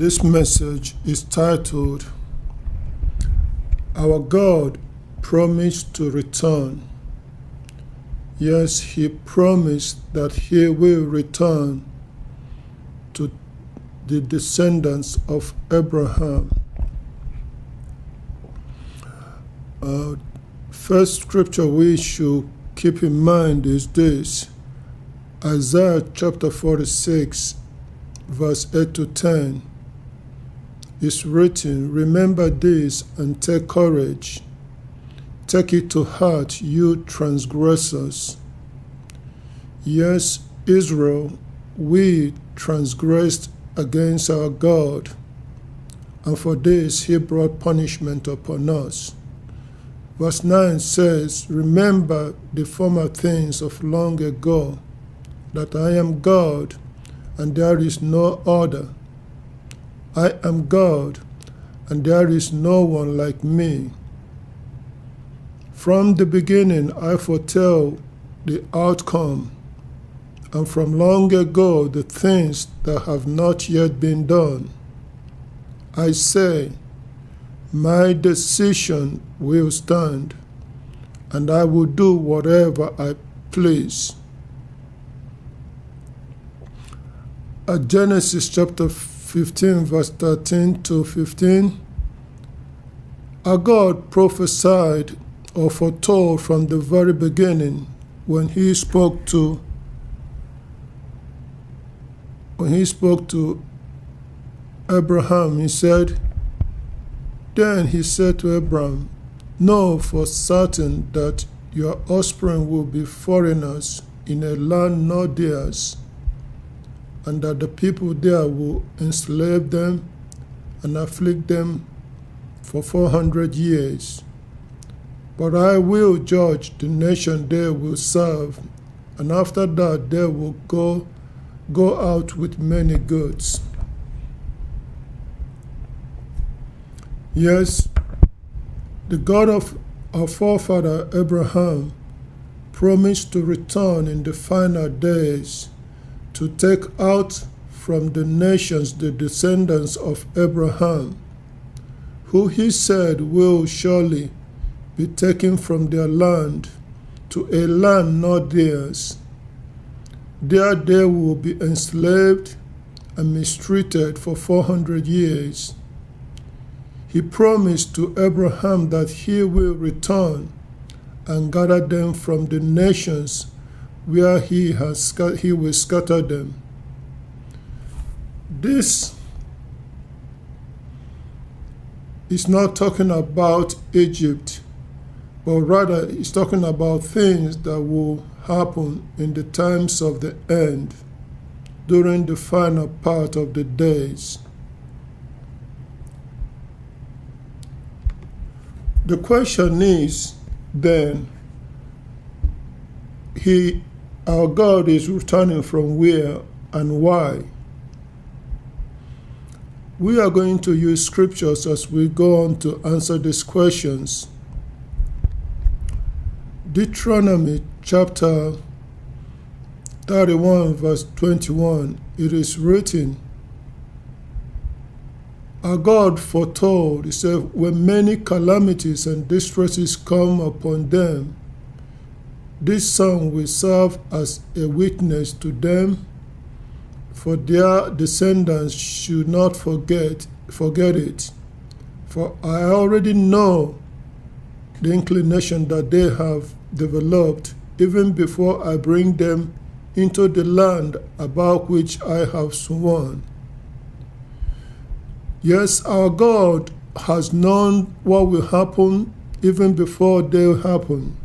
This message is titled, Our God Promised to Return. Yes, He promised that He will return to the descendants of Abraham. First scripture we should keep in mind is this: Isaiah chapter 46, verse 8 to 10. Is written, Remember this and take courage. Take it to heart, you transgressors. Yes, Israel, we transgressed against our God, and for this He brought punishment upon us. Verse 9 says, Remember the former things of long ago, that I am God, and there is no other. I am God, and there is no one like me. From the beginning I foretell the outcome, and from long ago the things that have not yet been done. I say, my decision will stand, and I will do whatever I please. At Genesis chapter 15, verse 13 to 15, our God prophesied or foretold from the very beginning when He spoke to Abraham. He said, Then He said to Abraham, Know for certain that your offspring will be foreigners in a land not theirs, and that the people there will enslave them and afflict them for 400 years. But I will judge the nation they will serve, and after that they will go out with many goods. Yes, the God of our forefather Abraham promised to return in the final days to take out from the nations the descendants of Abraham, who He said will surely be taken from their land to a land not theirs. There they will be enslaved and mistreated for 400 years. He promised to Abraham that He will return and gather them from the nations where He will scatter them. This is not talking about Egypt, but rather it's talking about things that will happen in the times of the end, during the final part of the days. The question is then, our God is returning from where and why? We are going to use scriptures as we go on to answer these questions. Deuteronomy Chapter 31, verse 21, it is written, Our God foretold, He said, when many calamities and distresses come upon them, this song will serve as a witness to them, for their descendants should not forget it. For I already know the inclination that they have developed, even before I bring them into the land about which I have sworn. Yes, our God has known what will happen even before they happen.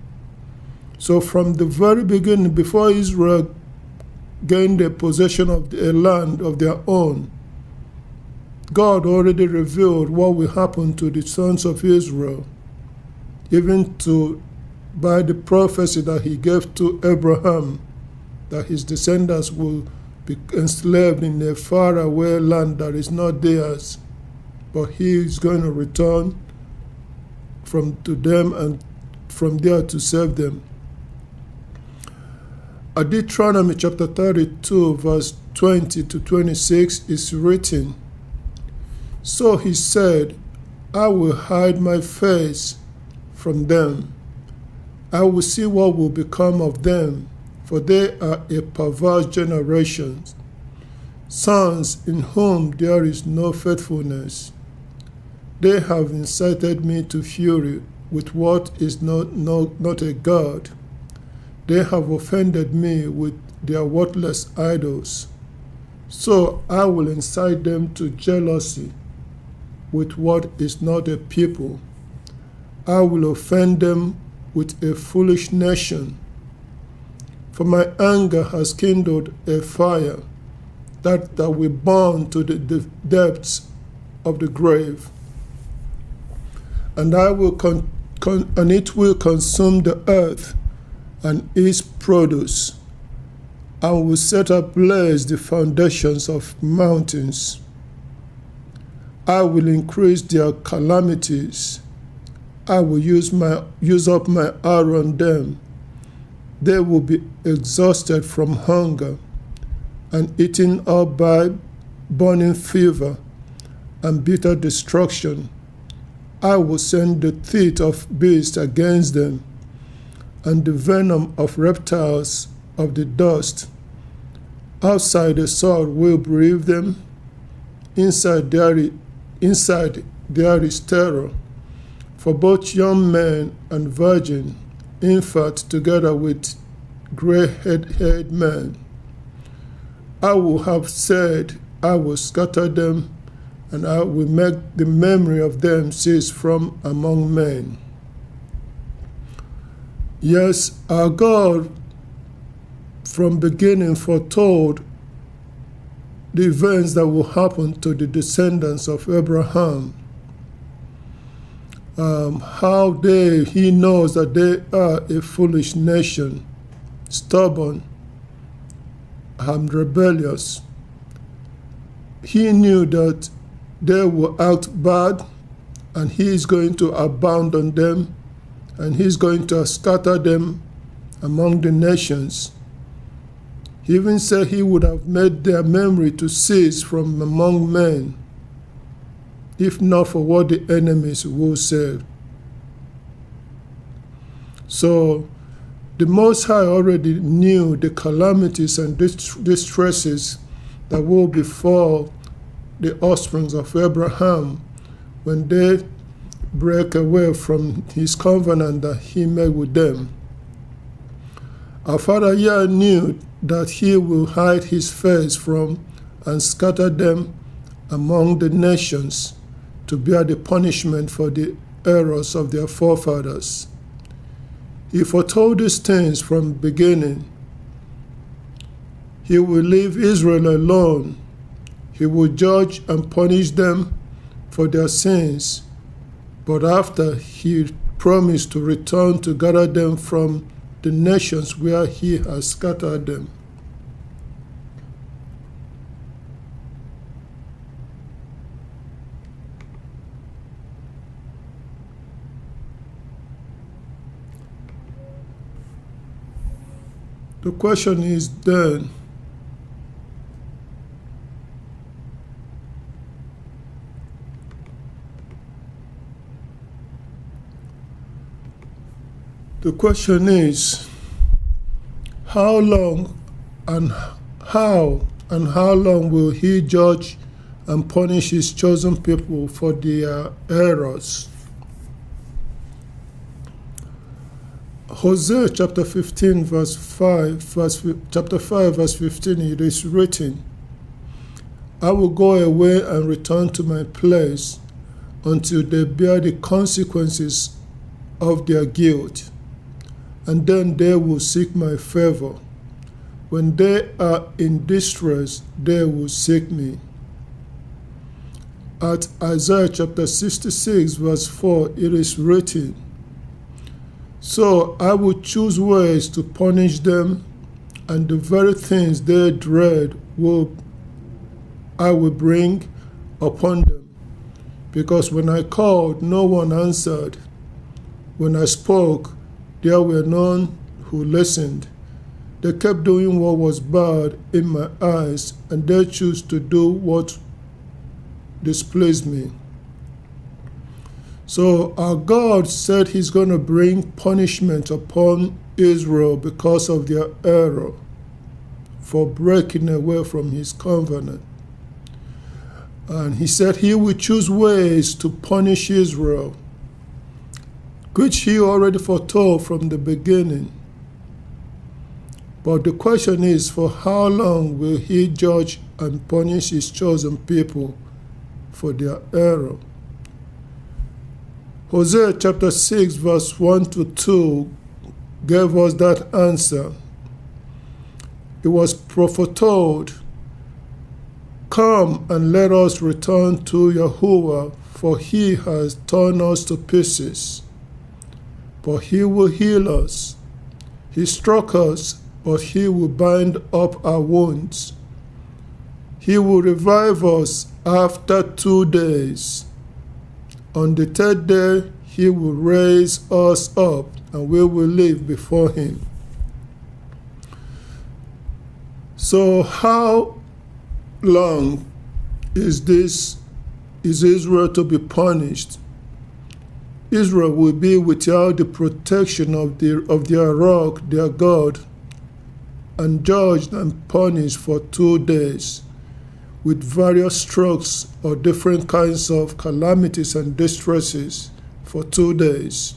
So from the very beginning, before Israel gained the possession of a land of their own, God already revealed what will happen to the sons of Israel, even by the prophecy that He gave to Abraham, that his descendants will be enslaved in a faraway land that is not theirs, but He is going to return to them and from there to serve them. At Deuteronomy chapter 32, verse 20 to 26 is written, So he said, I will hide my face from them. I will see what will become of them, for they are a perverse generation, sons in whom there is no faithfulness. They have incited me to fury with what is not a God. They have offended me with their worthless idols. So I will incite them to jealousy with what is not a people. I will offend them with a foolish nation. For my anger has kindled a fire that will burn to the depths of the grave, and and it will consume the earth and its produce, and will set ablaze the foundations of mountains. I will increase their calamities. I will use up my arrow on them. They will be exhausted from hunger and eaten up by burning fever and bitter destruction. I will send the teeth of beasts against them, and the venom of reptiles of the dust. Outside the sword will bereave them. Inside there is terror for both young men and virgin, infant together with gray-haired men. I will have said, I will scatter them, and I will make the memory of them cease from among men. Yes, our God from beginning foretold the events that will happen to the descendants of Abraham. He knows that they are a foolish nation, stubborn and rebellious. He knew that they will act bad, and he is going to abandon them, and he's going to scatter them among the nations. He even said he would have made their memory to cease from among men, if not for what the enemies will say. So the Most High already knew the calamities and distresses that will befall the offspring of Abraham when they break away from his covenant that he made with them. Our Father Yah knew that he will hide his face from and scatter them among the nations to bear the punishment for the errors of their forefathers. He foretold these things from the beginning. He will leave Israel alone. He will judge and punish them for their sins, but after he promised to return to gather them from the nations where he has scattered them. The question is then, how long and how long will he judge and punish his chosen people for their errors? Hosea chapter 15 chapter 5 verse 15, it is written, I will go away and return to my place until they bear the consequences of their guilt, and then they will seek my favor. When they are in distress, they will seek me. At Isaiah chapter 66 verse 4, it is written, so I will choose ways to punish them, and the very things they dread I will bring upon them. Because when I called, no one answered. When I spoke, there were none who listened. They kept doing what was bad in my eyes, and they chose to do what displeased me. So our God said he's going to bring punishment upon Israel because of their error, for breaking away from his covenant. And he said he will choose ways to punish Israel, which he already foretold from the beginning. But the question is, for how long will he judge and punish his chosen people for their error? Hosea chapter 6 verse 1 to 2 gave us that answer. It was foretold, "Come and let us return to Yahuwah, for he has torn us to pieces. But he will heal us. He struck us, but he will bind up our wounds. He will revive us after 2 days. On the third day, he will raise us up, and we will live before him." So how long is Israel to be punished? Israel will be without the protection of their rock, their God, and judged and punished for 2 days with various strokes or different kinds of calamities and distresses for 2 days.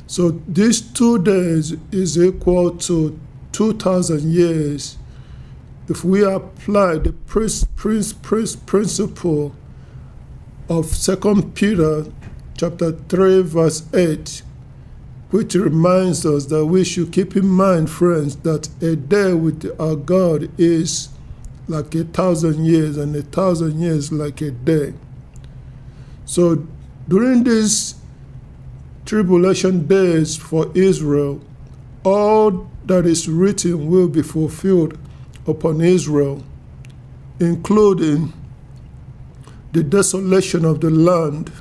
So these 2 days is equal to 2,000 years if we apply the principle of 2 Peter chapter 3 verse 8, which reminds us that we should keep in mind, friends, that a day with our God is like 1,000 years, and 1,000 years like a day. So during these tribulation days for Israel, all that is written will be fulfilled upon Israel, including the desolation of the land,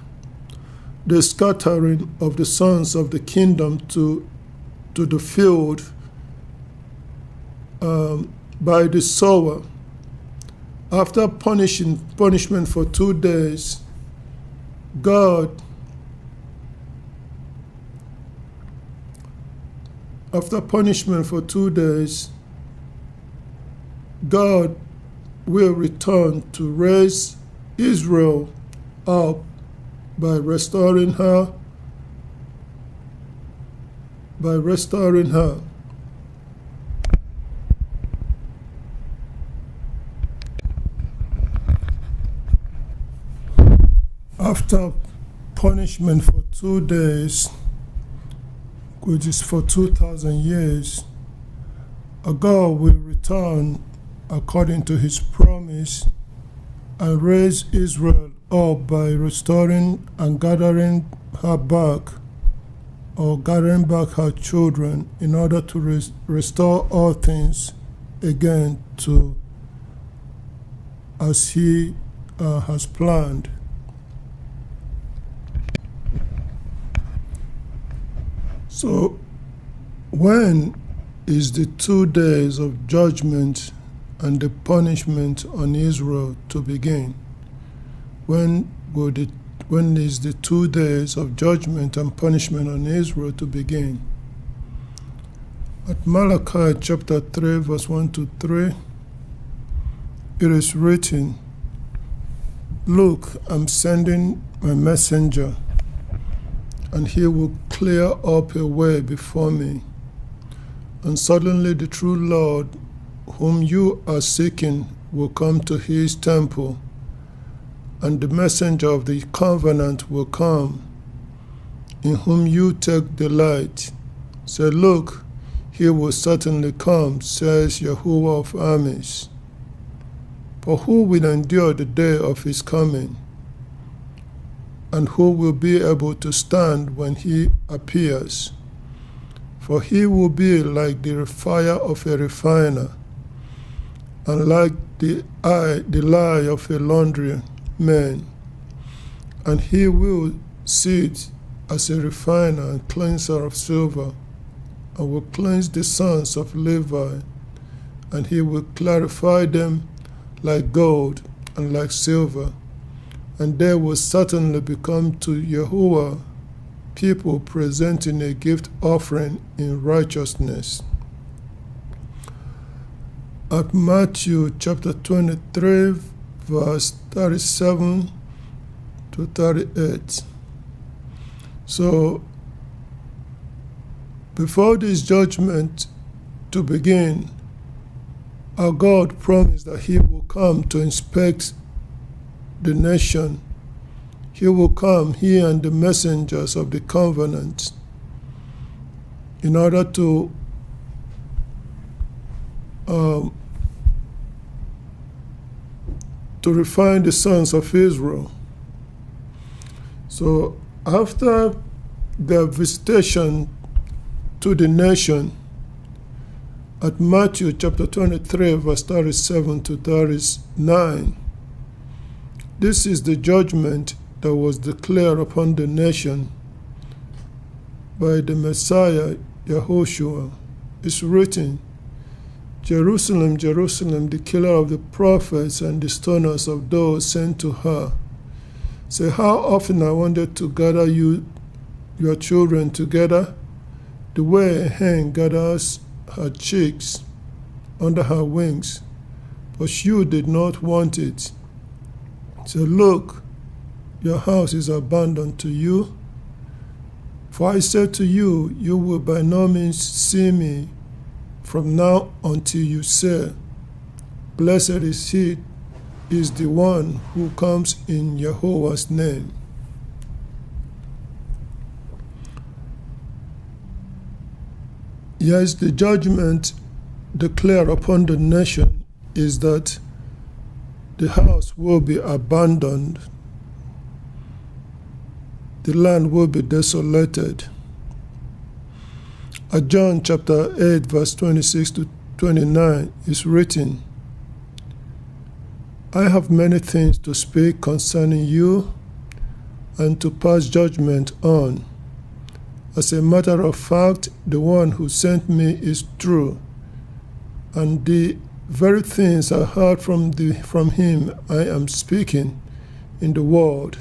the scattering of the sons of the kingdom to the field by the sower. After punishment for 2 days, God will return to raise Israel up by restoring her. After punishment for 2 days, which is for 2,000 years, God will return according to his promise and raise Israel up by restoring and gathering her back, or gathering back her children, in order to restore all things again to as he has planned. So when is the 2 days of judgment and the punishment on Israel to begin? When is the 2 days of judgment and punishment on Israel to begin? At Malachi chapter 3 verse 1 to 3, it is written, "Look, I'm sending my messenger, and he will clear up a way before me. And suddenly the true Lord, whom you are seeking, will come to his temple, and the messenger of the covenant will come, in whom you take delight. Say, look, he will certainly come, says Yahuwah of armies. For who will endure the day of his coming? And who will be able to stand when he appears? For he will be like the fire of a refiner, and like the lye of a laundryman. And he will sit as a refiner and cleanser of silver, and will cleanse the sons of Levi, and he will clarify them like gold, and like silver, and they will certainly become to Yahuwah people presenting a gift offering in righteousness. At Matthew chapter 23, verse 37 to 38. So, before this judgment to begin, our God promised that He will come to inspect the nation. He will come, He and the messengers of the covenant, in order to refine the sons of Israel. So after their visitation to the nation, at Matthew chapter 23, verse 37 to 39, this is the judgment that was declared upon the nation by the Messiah, Yahushua. It's written, Jerusalem, Jerusalem, the killer of the prophets and the stoners of those sent to her. Say, how often I wanted to gather you, your children together, the way a hen gathers her chicks under her wings, but you did not want it. Say, look, your house is abandoned to you. For I said to you, you will by no means see me from now until you say, blessed is he, is the one who comes in Yahuwah's name. Yes, the judgment declared upon the nation is that the house will be abandoned, the land will be desolated. At John chapter 8, verse 26 to 29 is written, I have many things to speak concerning you and to pass judgment on. As a matter of fact, the one who sent me is true, and the very things I heard from him I am speaking in the world.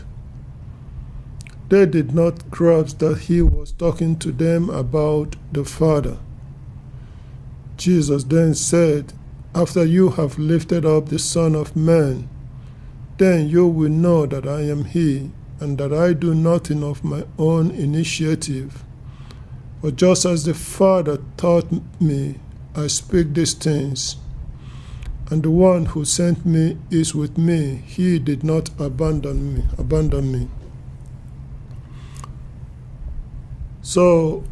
They did not grasp that he was talking to them about the Father. Jesus then said, after you have lifted up the Son of Man, then you will know that I am he, and that I do nothing of my own initiative. But just as the Father taught me, I speak these things. And the one who sent me is with me. He did not abandon me. So,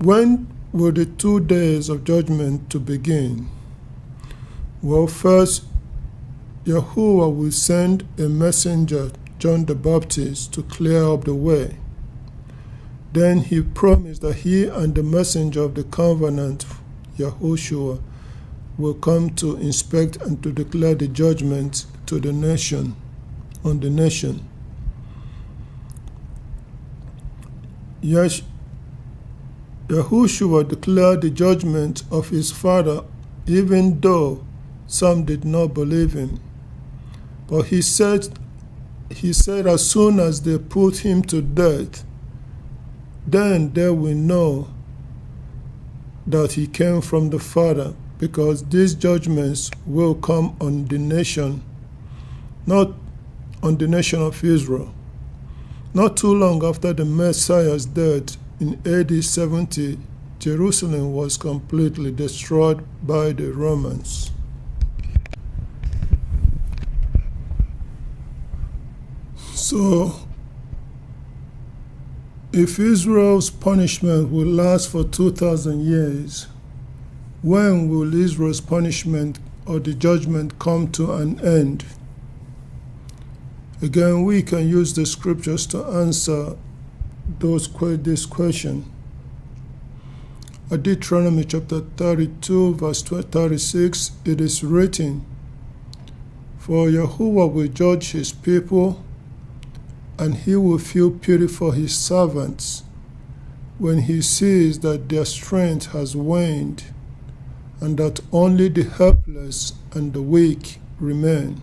when were the 2 days of judgment to begin? Well, first, Yahuwah will send a messenger, John the Baptist, to clear up the way. Then he promised that he and the messenger of the covenant, Yahushua, will come to inspect and to declare the judgment to the nation, on the nation. Yes, Yahushua declared the judgment of his Father, even though some did not believe him. But he said as soon as they put him to death, then they will know that he came from the Father, because these judgments will come on the nation, not on the nation of Israel. Not too long after the Messiah's death, in AD 70, Jerusalem was completely destroyed by the Romans. So, if Israel's punishment will last for 2,000 years, when will Israel's punishment or the judgment come to an end? Again, we can use the scriptures to answer this question. At Deuteronomy chapter 32, verse 36, it is written, For Yahuwah will judge his people, and he will feel pity for his servants when he sees that their strength has waned, and that only the helpless and the weak remain.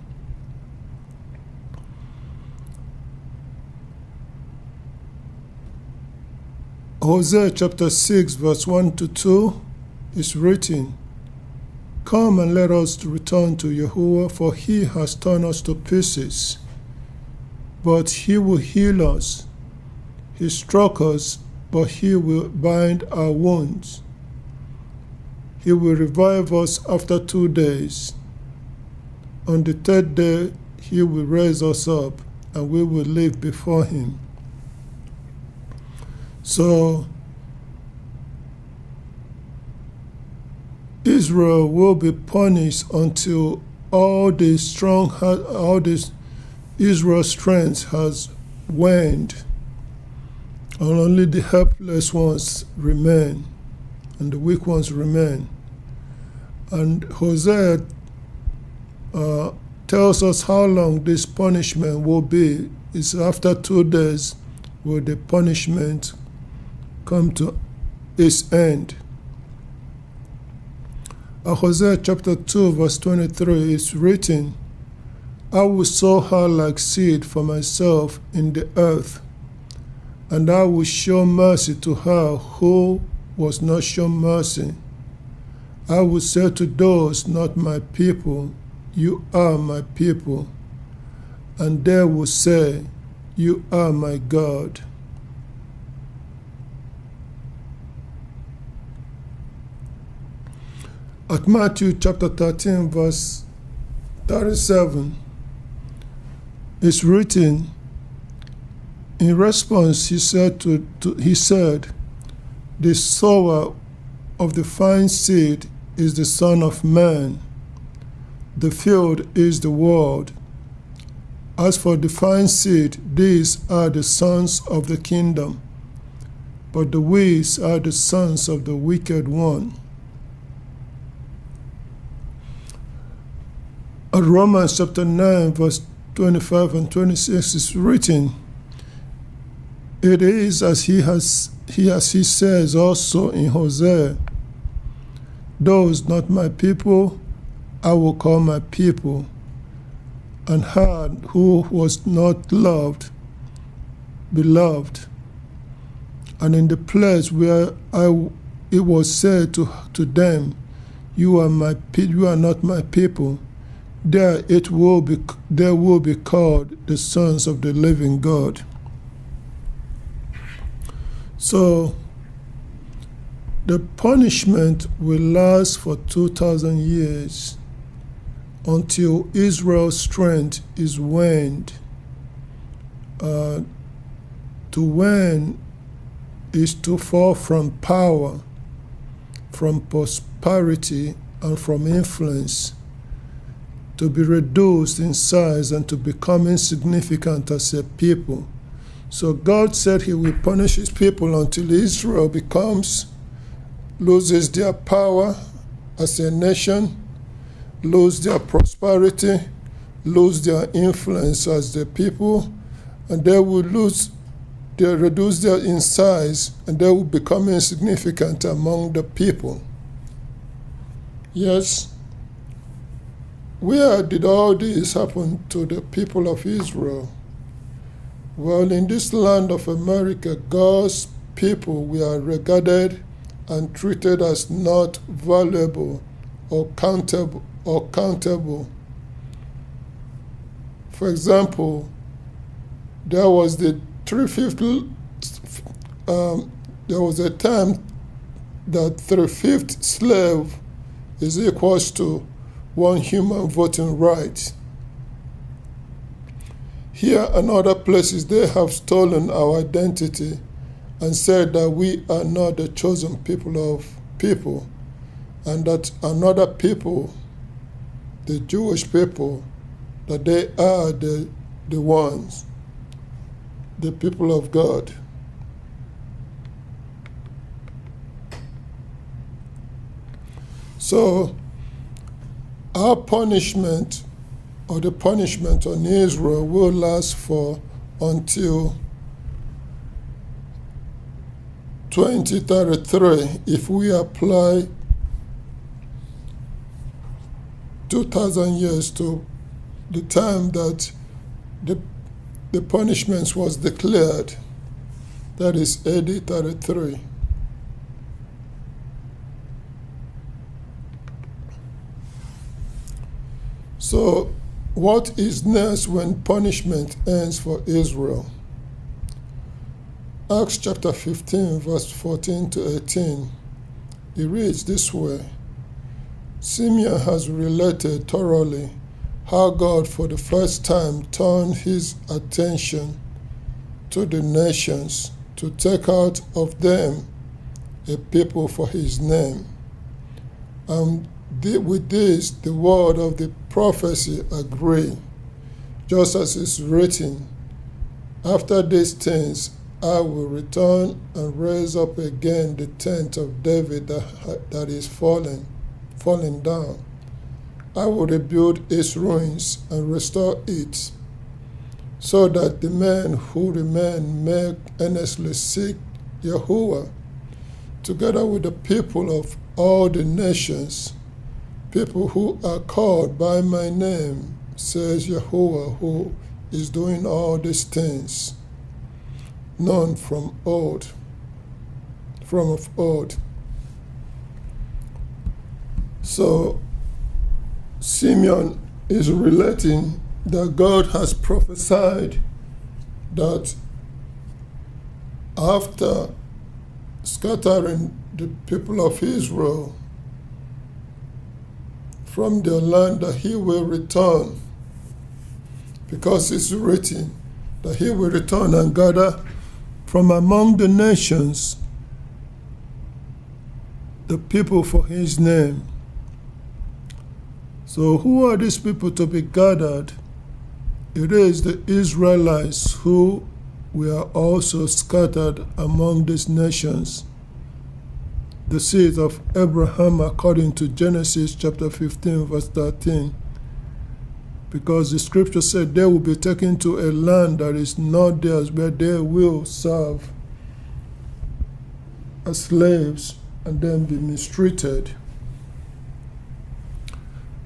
Hosea chapter 6 verse 1 to 2 is written, "Come and let us return to Yahuwah, for he has torn us to pieces, but he will heal us. He struck us, but he will bind our wounds. He will revive us after 2 days. On the third day he will raise us up, and we will live before him." So Israel will be punished until all this Israel's strength has waned, and only the helpless ones remain, and the weak ones remain. And Hosea tells us how long this punishment will be. It's after 2 days will the punishment come to its end. Hosea chapter 2 verse 23 is written, "I will sow her like seed for myself in the earth, and I will show mercy to her who was not shown mercy. I will say to those not my people, you are my people, and they will say, you are my God." At Matthew chapter 13 verse 37, it's written, in response he said, "The sower of the fine seed is the Son of Man. The field is the world. As for the fine seed, these are the sons of the kingdom, but the weeds are the sons of the wicked one." At Romans chapter 9 verse 25 and 26 is written, "It is as he says also in Hosea, those not my people I will call my people, and her who was not loved, beloved. And in the place where it was said to them, you are not my people, there will be called the sons of the living God." So the punishment will last for 2,000 years until Israel's strength is waned. To wane is to fall from power, from prosperity, and from influence, to be reduced in size and to become insignificant as a people. So God said he will punish his people until Israel loses their power as a nation, lose their prosperity, lose their influence as the people, and they will reduce their in size, and they will become insignificant among the people. Yes. Where did all this happen to the people of Israel? Well, in this land of America, God's people were regarded and treated as not valuable or countable. For example, there was a time that 3/5 slave is equals to 1 human voting right. Here and other places, they have stolen our identity and said that we are not the chosen people, and that another people, the Jewish people, that they are the ones, the people of God. So our punishment, or the punishment on Israel, will last until 2033 if we apply 2,000 years to the time that the punishments was declared. That is AD 33. So, what is next when punishment ends for Israel? Acts chapter 15, verse 14 to 18. It reads this way: Simeon has related thoroughly how God for the first time turned his attention to the nations to take out of them a people for his name. And with this, the word of the prophecy agree, just as is written, after these things I will return and raise up again the tent of David that is fallen down. I will rebuild its ruins and restore it, so that the men who remain may earnestly seek Yahuwah, together with the people of all the nations, people who are called by my name, says Yahuwah, who is doing all these things, known from of old. So Simeon is relating that God has prophesied that after scattering the people of Israel from their land, that he will return, because it's written that he will return and gather from among the nations the people for his name. So who are these people to be gathered? It is the Israelites who were also scattered among these nations, the seed of Abraham, according to Genesis chapter 15, verse 13. Because the scripture said they will be taken to a land that is not theirs, where they will serve as slaves and then be mistreated.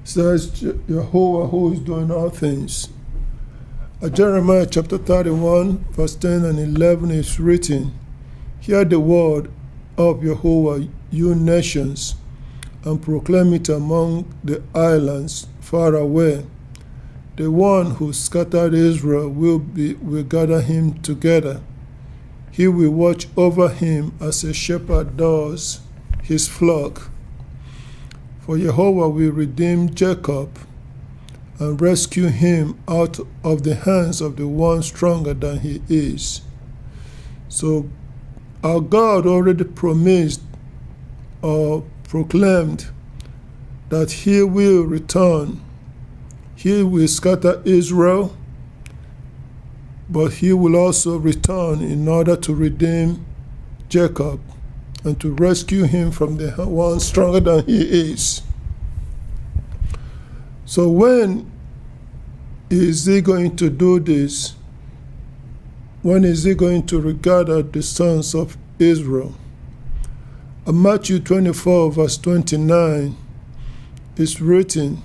Says Yahuwah, who is doing all things. Jeremiah chapter 31, verse 10 and 11 is written, Hear the word of Yahuwah, you nations, and proclaim it among the islands far away. The one who scattered Israel will gather him together. He will watch over him as a shepherd does his flock. For Jehovah will redeem Jacob and rescue him out of the hands of the one stronger than he is. So our God already promised or proclaimed that he will return. He will scatter Israel, but he will also return in order to redeem Jacob and to rescue him from the one stronger than he is. So when is he going to do this? When is he going to regather the sons of Israel? In Matthew 24, verse 29, is written,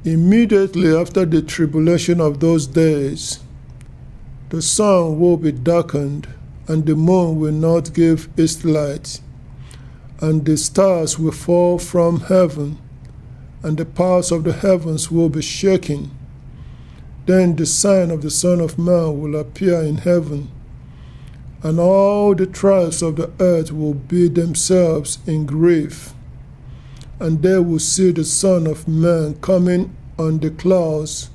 Immediately after the tribulation of those days, the sun will be darkened, and the moon will not give its light, and the stars will fall from heaven, and the powers of the heavens will be shaken. Then the sign of the Son of Man will appear in heaven, and all the tribes of the earth will be themselves in grief, and they will see the Son of Man coming on the clouds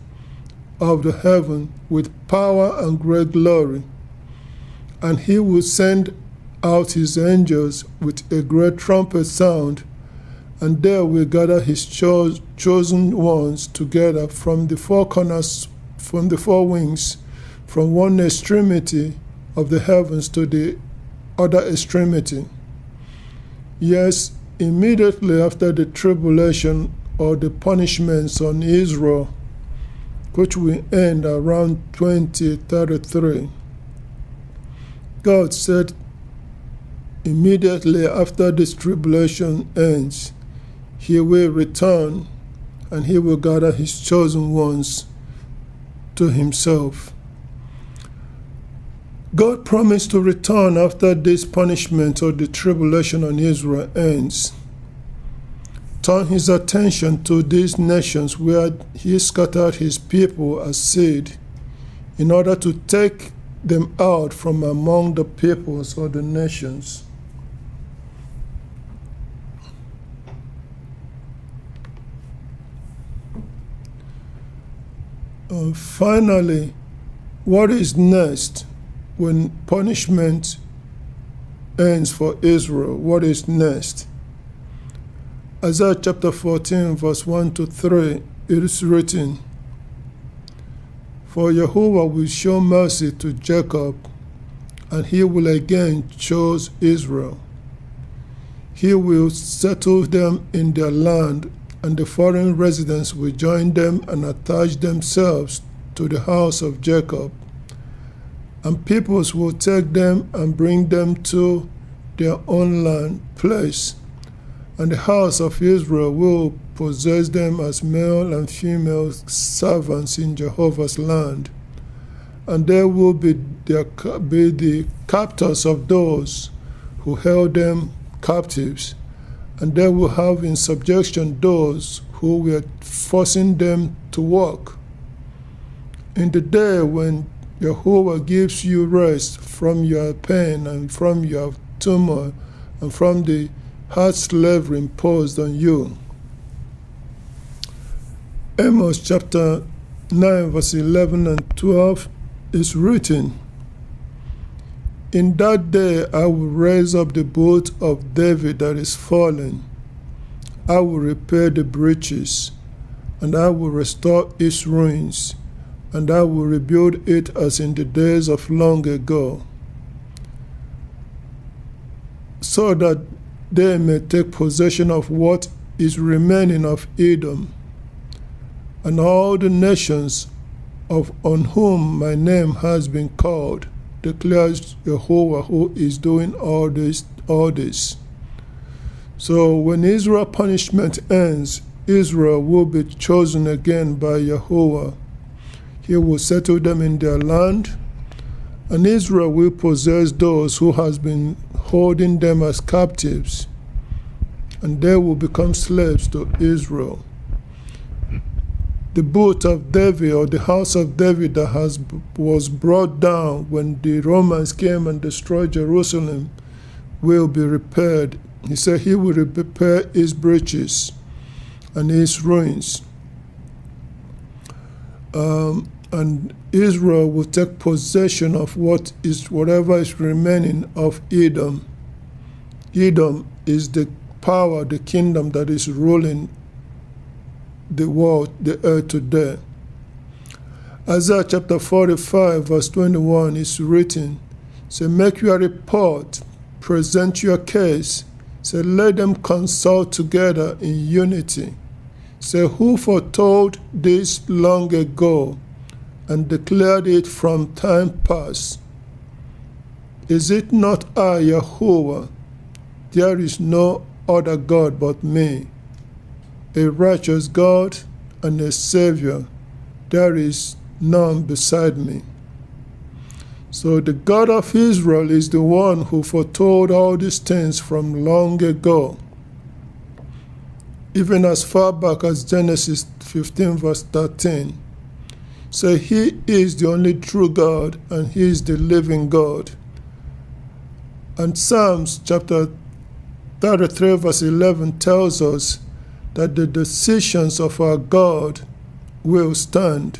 of the heaven with power and great glory. And he will send out his angels with a great trumpet sound, and they will gather his chosen ones together from the four corners, from the four wings, from one extremity of the heavens to the other extremity. Yes, immediately after the tribulation or the punishments on Israel, which will end around 2033, God said, immediately after this tribulation ends, he will return and he will gather his chosen ones to himself. God promised to return after this punishment or the tribulation on Israel ends. Turn his attention to these nations where he scattered his people as seed in order to take them out from among the peoples or the nations. Finally, what is next when punishment ends for Israel? What is next? Isaiah chapter 14, verse 1 to 3, it is written, "For Jehovah will show mercy to Jacob, and he will again choose Israel. He will settle them in their land, and the foreign residents will join them and attach themselves to the house of Jacob. And peoples will take them and bring them to their own land place. And the house of Israel will possess them as male and female servants in Jehovah's land. And they will be the captors of those who held them captives. And they will have in subjection those who were forcing them to work. In the day when Jehovah gives you rest from your pain and from your turmoil and from the hard slavery imposed on you." Amos chapter 9, verse 11 and 12 is written, "In that day I will raise up the boat of David that is fallen. I will repair the breaches, and I will restore its ruins, and I will rebuild it as in the days of long ago, so that they may take possession of what is remaining of Edom, and all the nations on whom my name has been called, declares Jehovah, who is doing all this. So when Israel's punishment ends, Israel will be chosen again by Jehovah. He will settle them in their land, and Israel will possess those who has been holding them as captives, and they will become slaves to Israel. The boat of David, or the house of David that was brought down when the Romans came and destroyed Jerusalem, will be repaired. He said he will repair its breaches and its ruins. And Israel will take possession of whatever is remaining of Edom. Edom is the power, the kingdom that is ruling the world, the earth today. Isaiah chapter 45, verse 21 is written, "Say, make your report, present your case. Say, let them consult together in unity. Say, who foretold this long ago and declared it from time past? Is it not I, Jehovah? There is no other God but me, a righteous God and a Savior. There is none beside me." So the God of Israel is the one who foretold all these things from long ago, even as far back as Genesis 15, verse 13. So he is the only true God, and he is the living God. And Psalms chapter 33, verse 11 tells us that the decisions of our God will stand,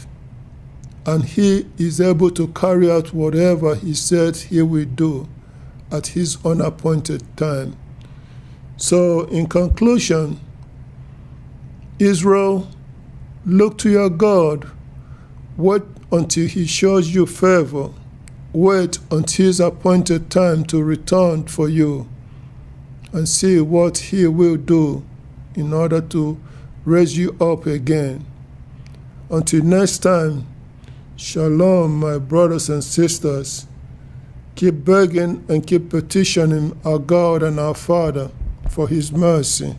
and he is able to carry out whatever he said he will do at his own appointed time. So in conclusion, Israel, look to your God. Wait until he shows you favor. Wait until his appointed time to return for you, and see what he will do in order to raise you up again. Until next time, shalom, my brothers and sisters. Keep begging and keep petitioning our God and our Father for his mercy.